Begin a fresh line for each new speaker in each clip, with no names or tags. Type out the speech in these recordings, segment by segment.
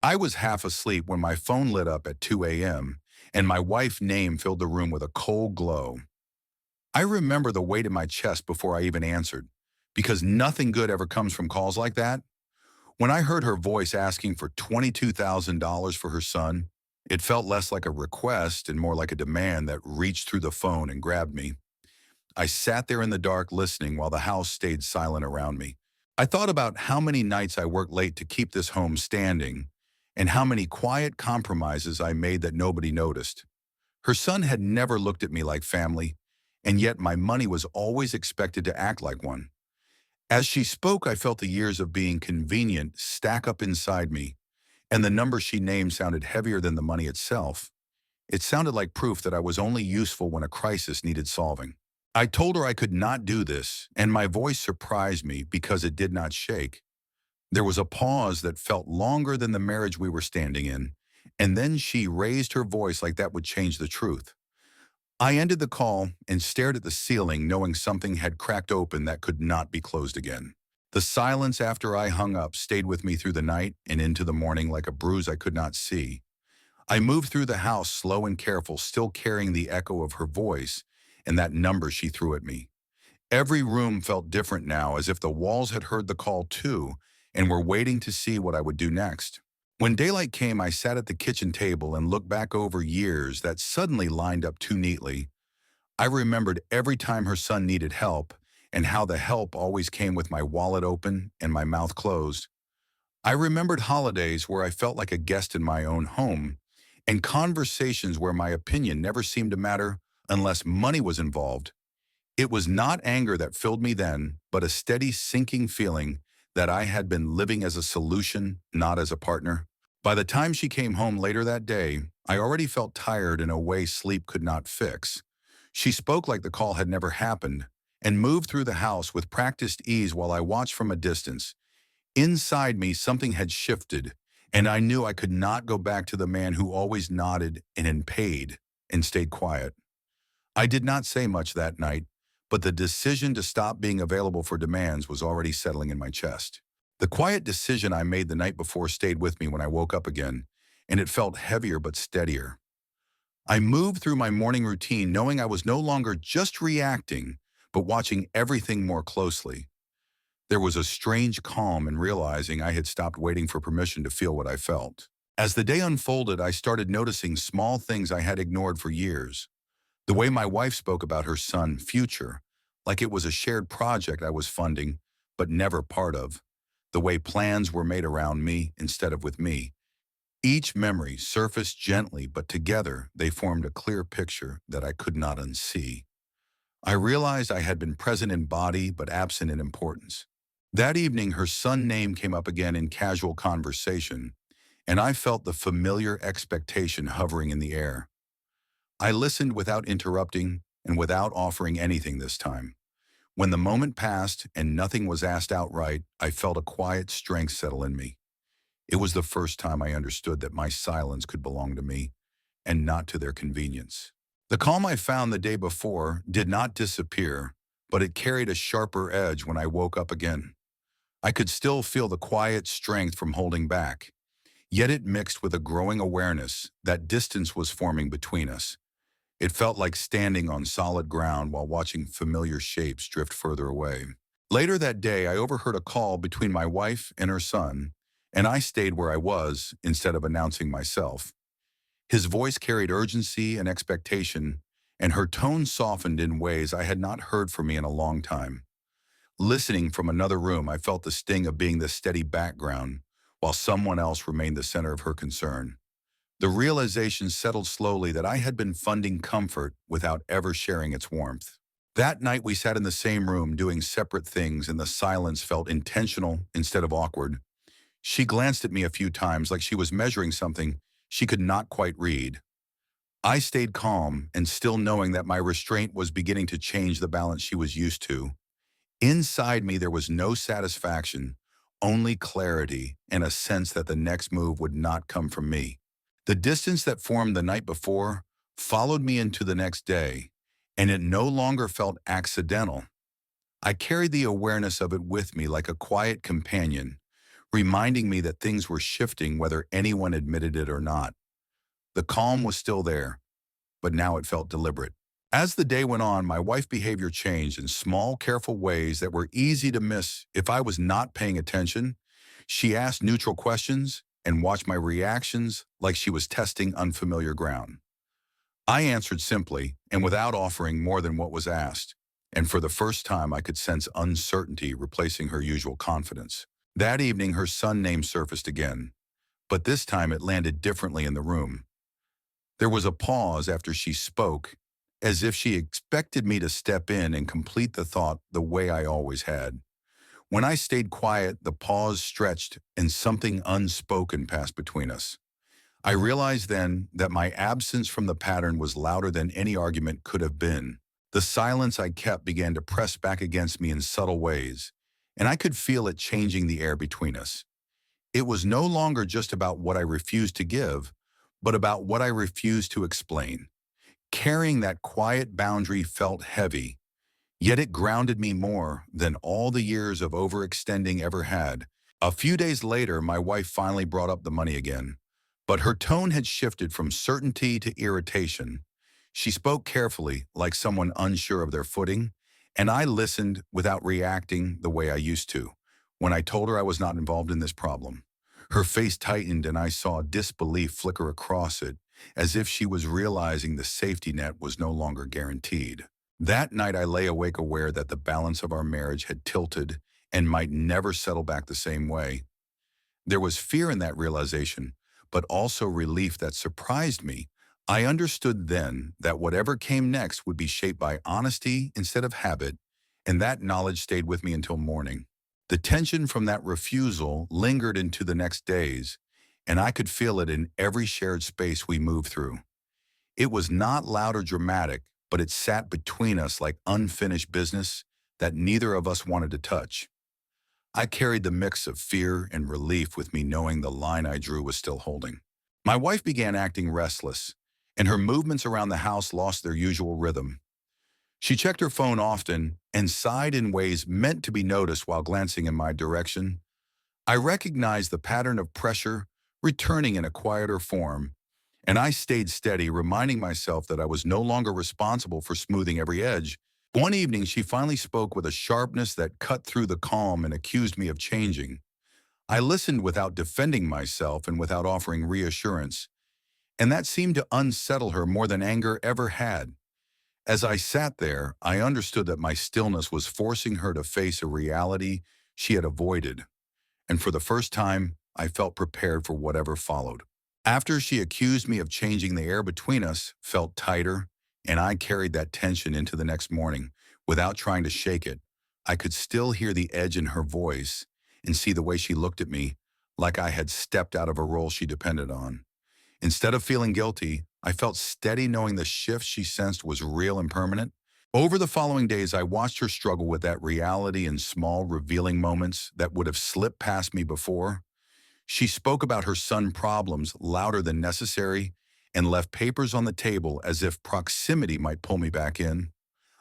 I was half asleep when my phone lit up at 2 a.m., and my wife's name filled the room with a cold glow. I remember the weight in my chest before I even answered, because nothing good ever comes from calls like that. When I heard her voice asking for $22,000 for her son, it felt less like a request and more like a demand that reached through the phone and grabbed me. I sat there in the dark listening while the house stayed silent around me. I thought about how many nights I worked late to keep this home standing and how many quiet compromises I made that nobody noticed. Her son had never looked at me like family, and yet my money was always expected to act like one. As she spoke, I felt the years of being convenient stack up inside me, and the number she named sounded heavier than the money itself. It sounded like proof that I was only useful when a crisis needed solving. I told her I could not do this, and my voice surprised me because it did not shake. There was a pause that felt longer than the marriage we were standing in, and then she raised her voice like that would change the truth. I ended the call and stared at the ceiling, knowing something had cracked open that could not be closed again. The silence after I hung up stayed with me through the night and into the morning like a bruise I could not see. I moved through the house slow and careful, still carrying the echo of her voice and that number she threw at me. Every room felt different now, as if the walls had heard the call too and were waiting to see what I would do next. When daylight came, I sat at the kitchen table and looked back over years that suddenly lined up too neatly. I remembered every time her son needed help and how the help always came with my wallet open and my mouth closed. I remembered holidays where I felt like a guest in my own home and conversations where my opinion never seemed to matter unless money was involved. It was not anger that filled me then, but a steady sinking feeling that I had been living as a solution, not as a partner. By the time she came home later that day, I already felt tired in a way sleep could not fix. She spoke like the call had never happened and moved through the house with practiced ease while I watched from a distance. Inside me, something had shifted, and I knew I could not go back to the man who always nodded and paid and stayed quiet. I did not say much that night, but the decision to stop being available for demands was already settling in my chest. The quiet decision I made the night before stayed with me when I woke up again, and it felt heavier but steadier. I moved through my morning routine knowing I was no longer just reacting, but watching everything more closely. There was a strange calm in realizing I had stopped waiting for permission to feel what I felt. As the day unfolded, I started noticing small things I had ignored for years. The way my wife spoke about her son, Future, like it was a shared project I was funding, but never part of. The way plans were made around me instead of with me. Each memory surfaced gently, but together they formed a clear picture that I could not unsee. I realized I had been present in body, but absent in importance. That evening, her son's name came up again in casual conversation, and I felt the familiar expectation hovering in the air. I listened without interrupting and without offering anything this time. When the moment passed and nothing was asked outright, I felt a quiet strength settle in me. It was the first time I understood that my silence could belong to me and not to their convenience. The calm I found the day before did not disappear, but it carried a sharper edge when I woke up again. I could still feel the quiet strength from holding back, yet it mixed with a growing awareness that distance was forming between us. It felt like standing on solid ground while watching familiar shapes drift further away. Later that day, I overheard a call between my wife and her son, and I stayed where I was instead of announcing myself. His voice carried urgency and expectation, and her tone softened in ways I had not heard from me in a long time. Listening from another room, I felt the sting of being the steady background, while someone else remained the center of her concern. The realization settled slowly that I had been funding comfort without ever sharing its warmth. That night we sat in the same room doing separate things, and the silence felt intentional instead of awkward. She glanced at me a few times like she was measuring something she could not quite read. I stayed calm and still knowing that my restraint was beginning to change the balance she was used to. Inside me there was no satisfaction, only clarity and a sense that the next move would not come from me. The distance that formed the night before followed me into the next day, and it no longer felt accidental. I carried the awareness of it with me like a quiet companion, reminding me that things were shifting whether anyone admitted it or not. The calm was still there, but now it felt deliberate. As the day went on, my wife's behavior changed in small, careful ways that were easy to miss if I was not paying attention. She asked neutral questions and watched my reactions like she was testing unfamiliar ground. I answered simply and without offering more than what was asked, and for the first time I could sense uncertainty replacing her usual confidence. That evening, her son name surfaced again, but this time it landed differently in the room. There was a pause after she spoke, as if she expected me to step in and complete the thought the way I always had. When I stayed quiet, the pause stretched and something unspoken passed between us. I realized then that my absence from the pattern was louder than any argument could have been. The silence I kept began to press back against me in subtle ways, and I could feel it changing the air between us. It was no longer just about what I refused to give, but about what I refused to explain. Carrying that quiet boundary felt heavy, yet it grounded me more than all the years of overextending ever had. A few days later, my wife finally brought up the money again, but her tone had shifted from certainty to irritation. She spoke carefully, like someone unsure of their footing, and I listened without reacting the way I used to when I told her I was not involved in this problem. Her face tightened and I saw disbelief flicker across it, as if she was realizing the safety net was no longer guaranteed. That night I lay awake aware that the balance of our marriage had tilted and might never settle back the same way. There was fear in that realization, but also relief that surprised me. I understood then that whatever came next would be shaped by honesty instead of habit, and that knowledge stayed with me until morning. The tension from that refusal lingered into the next days, and I could feel it in every shared space we moved through. It was not loud or dramatic, but it sat between us like unfinished business that neither of us wanted to touch. I carried the mix of fear and relief with me, knowing the line I drew was still holding. My wife began acting restless, and her movements around the house lost their usual rhythm. She checked her phone often and sighed in ways meant to be noticed while glancing in my direction. I recognized the pattern of pressure returning in a quieter form, and I stayed steady, reminding myself that I was no longer responsible for smoothing every edge. One evening, she finally spoke with a sharpness that cut through the calm and accused me of changing. I listened without defending myself and without offering reassurance, and that seemed to unsettle her more than anger ever had. As I sat there, I understood that my stillness was forcing her to face a reality she had avoided, and for the first time, I felt prepared for whatever followed. After she accused me of changing, the air between us felt tighter, and I carried that tension into the next morning without trying to shake it. I could still hear the edge in her voice and see the way she looked at me, like I had stepped out of a role she depended on. Instead of feeling guilty, I felt steady, knowing the shift she sensed was real and permanent. Over the following days, I watched her struggle with that reality in small, revealing moments that would have slipped past me before. She spoke about her son problems louder than necessary and left papers on the table as if proximity might pull me back in.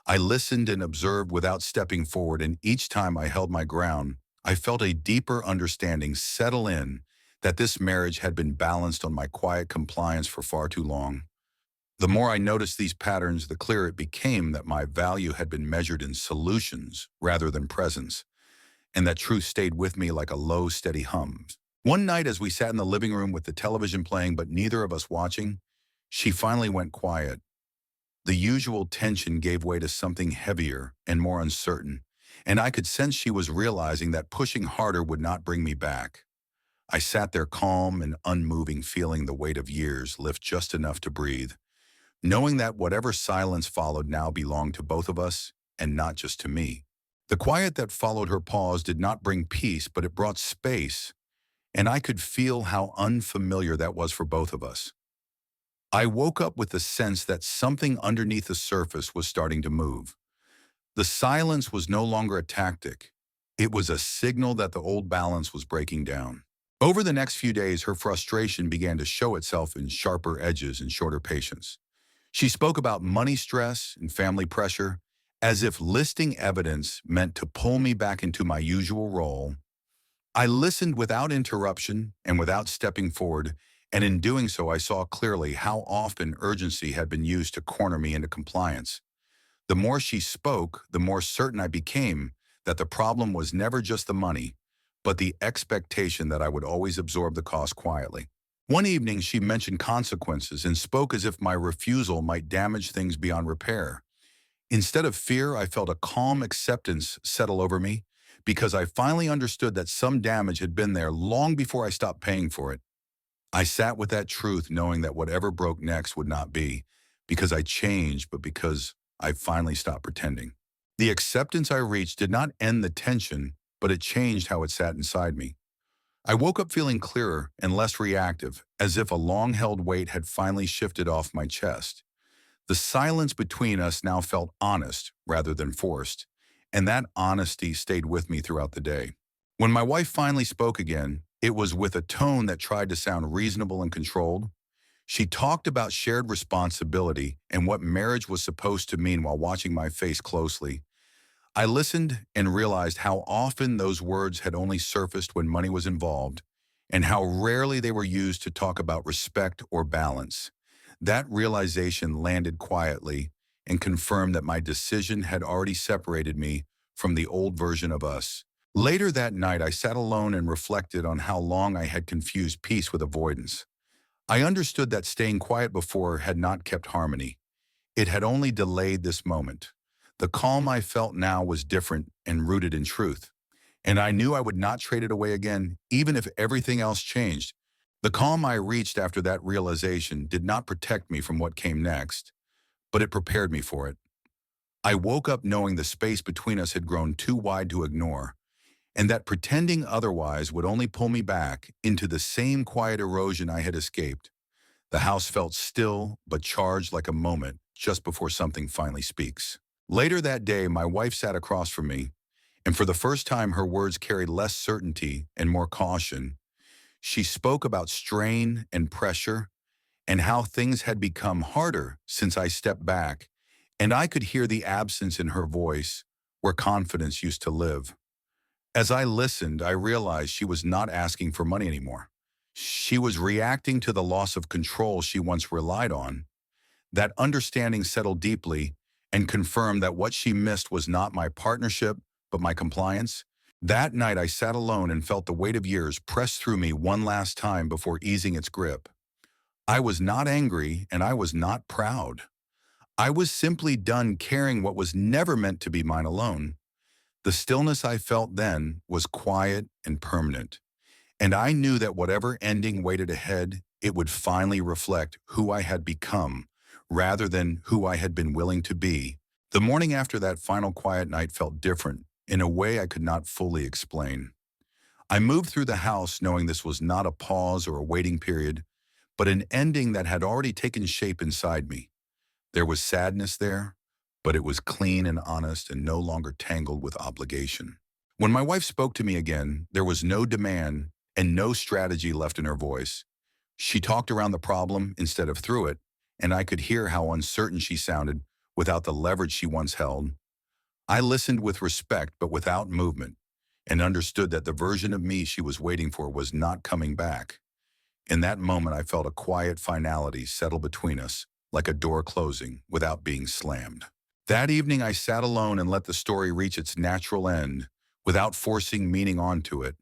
I listened and observed without stepping forward, and each time I held my ground, I felt a deeper understanding settle in that this marriage had been balanced on my quiet compliance for far too long. The more I noticed these patterns, the clearer it became that my value had been measured in solutions rather than presence, and that truth stayed with me like a low, steady hum. One night, as we sat in the living room with the television playing but neither of us watching, she finally went quiet. The usual tension gave way to something heavier and more uncertain, and I could sense she was realizing that pushing harder would not bring me back. I sat there calm and unmoving, feeling the weight of years lift just enough to breathe, knowing that whatever silence followed now belonged to both of us and not just to me. The quiet that followed her pause did not bring peace, but it brought space, and I could feel how unfamiliar that was for both of us. I woke up with the sense that something underneath the surface was starting to move. The silence was no longer a tactic. It was a signal that the old balance was breaking down. Over the next few days, her frustration began to show itself in sharper edges and shorter patience. She spoke about money stress and family pressure, as if listing evidence meant to pull me back into my usual role. I listened without interruption and without stepping forward, and in doing so I saw clearly how often urgency had been used to corner me into compliance. The more she spoke, the more certain I became that the problem was never just the money, but the expectation that I would always absorb the cost quietly. One evening, she mentioned consequences and spoke as if my refusal might damage things beyond repair. Instead of fear, I felt a calm acceptance settle over me because I finally understood that some damage had been there long before I stopped paying for it. I sat with that truth knowing that whatever broke next would not be because I changed, but because I finally stopped pretending. The acceptance I reached did not end the tension, but it changed how it sat inside me. I woke up feeling clearer and less reactive, as if a long-held weight had finally shifted off my chest. The silence between us now felt honest rather than forced, and that honesty stayed with me throughout the day. When my wife finally spoke again, it was with a tone that tried to sound reasonable and controlled. She talked about shared responsibility and what marriage was supposed to mean while watching my face closely. I listened and realized how often those words had only surfaced when money was involved, and how rarely they were used to talk about respect or balance. That realization landed quietly and confirmed that my decision had already separated me from the old version of us. Later that night, I sat alone and reflected on how long I had confused peace with avoidance. I understood that staying quiet before had not kept harmony. It had only delayed this moment. The calm I felt now was different and rooted in truth, and I knew I would not trade it away again, even if everything else changed. The calm I reached after that realization did not protect me from what came next, but it prepared me for it. I woke up knowing the space between us had grown too wide to ignore, and that pretending otherwise would only pull me back into the same quiet erosion I had escaped. The house felt still but charged like a moment just before something finally speaks. Later that day, my wife sat across from me, and for the first time her words carried less certainty and more caution. She spoke about strain and pressure and how things had become harder since I stepped back, and I could hear the absence in her voice where confidence used to live. As I listened, I realized she was not asking for money anymore. She was reacting to the loss of control she once relied on. That understanding settled deeply and confirmed that what she missed was not my partnership, but my compliance. That night, I sat alone and felt the weight of years press through me one last time before easing its grip. I was not angry and I was not proud. I was simply done carrying what was never meant to be mine alone. The stillness I felt then was quiet and permanent, and I knew that whatever ending waited ahead, it would finally reflect who I had become rather than who I had been willing to be. The morning after that final quiet night felt different in a way I could not fully explain. I moved through the house knowing this was not a pause or a waiting period, but an ending that had already taken shape inside me. There was sadness there, but it was clean and honest and no longer tangled with obligation. When my wife spoke to me again, there was no demand and no strategy left in her voice. She talked around the problem instead of through it, and I could hear how uncertain she sounded without the leverage she once held. I listened with respect but without movement, and understood that the version of me she was waiting for was not coming back. In that moment, I felt a quiet finality settle between us, like a door closing without being slammed. That evening, I sat alone and let the story reach its natural end without forcing meaning onto it.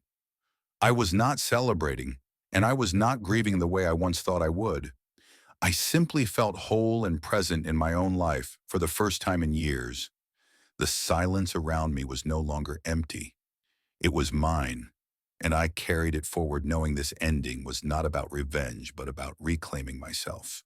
I was not celebrating, and I was not grieving the way I once thought I would. I simply felt whole and present in my own life for the first time in years. The silence around me was no longer empty. It was mine, and I carried it forward knowing this ending was not about revenge, but about reclaiming myself.